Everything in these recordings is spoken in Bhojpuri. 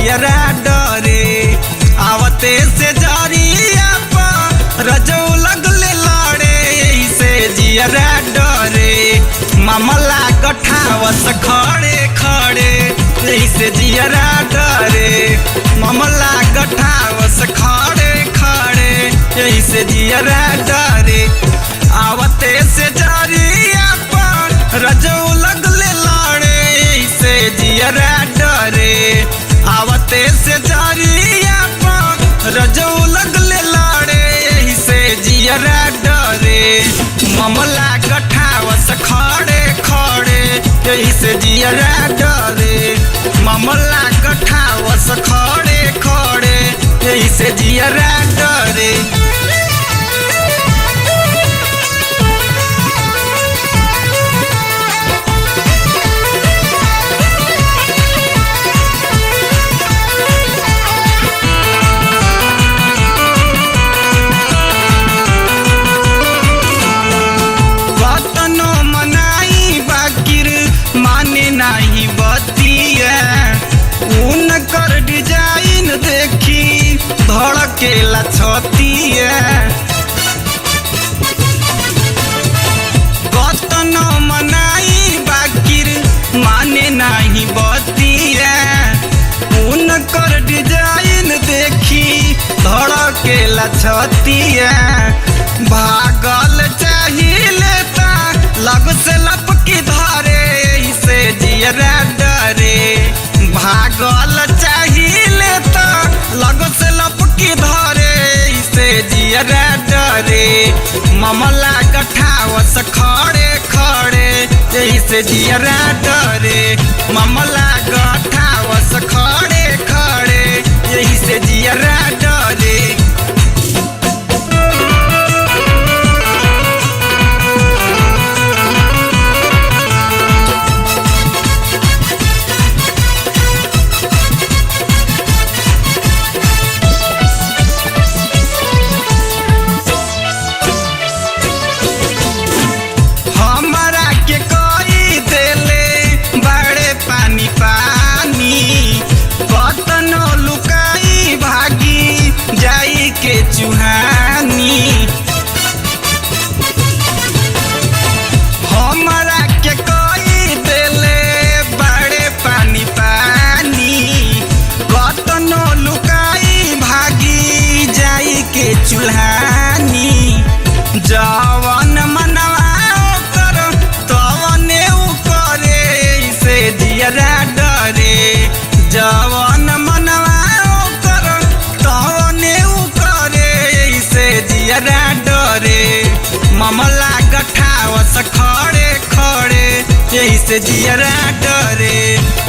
जियरा डरे आवते से जरिया पर रजो लगले लड़े यही से जियरा डरे मामला कठावस खड़े खड़े यही से जियरा डरे मामला कठावस खड़े खड़े यही से जियरा डरे आवते से जरिया पर रजो लगले लड़े यही से जियरा डरे आवते से जरिया पर रजो लगले लड़े यही से जियरा डरे मामला कठावस खड़े खड़े यही से जियरा डरे मामला कठावस खड़े खड़े यही से जियरा डरे। नहीं बतिया उनकर डिजाइन देखी धड़केला छतिया कतनो मनाई बाकिर माने नहीं बतिया उनकर डिजाइन देखी धड़केला छतिया भागल चाहिए ता लग से लपकी धरे से जियरा डरे भागल चाहिए तो लग से लपकी धरे से जियरा डरे मामला कठावस खड़े खड़े यही से जियरा डरे मामला कठावस खड़े खड़े यही से जियरा डरे। चुहानी हमरा के कोई देले बड़े पानी पानी कतनो लुकाई भागी जाई के चुल्हानी जवन मनवा कर तवने उ करे से जियरा डरे जवन मनवा जियरा डरे मामला कठावस खड़े खड़े यही से जियरा डरे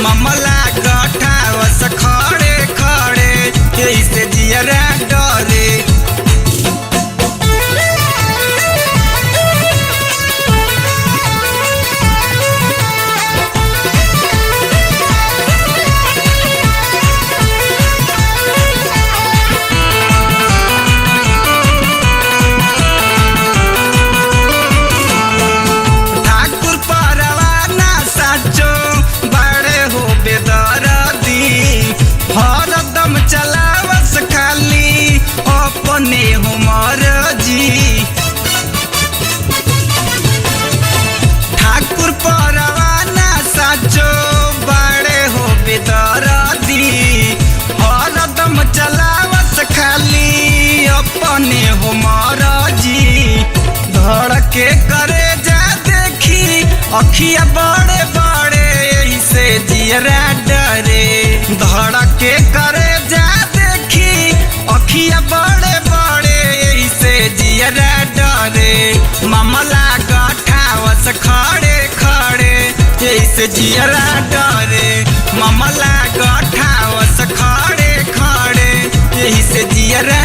मामला कठावस खड़े खड़े यही से जियरा डरे। हरदम चलावस खाली अपने हमर जी ठाकुर परवाना साचो बड़े हो बेदरदी हरदम चलावस खाली अपने हमर जी धड़के करे जा देखी अखिया बड़े बड़े यही से जियरा डरे धड़के करे जा देखी अखिया बड़े बड़े यही से जियरा डरे मामला कठावस खड़े खड़े यही से जियरा डरे मामला कठावस खड़े खड़े यही से जियरा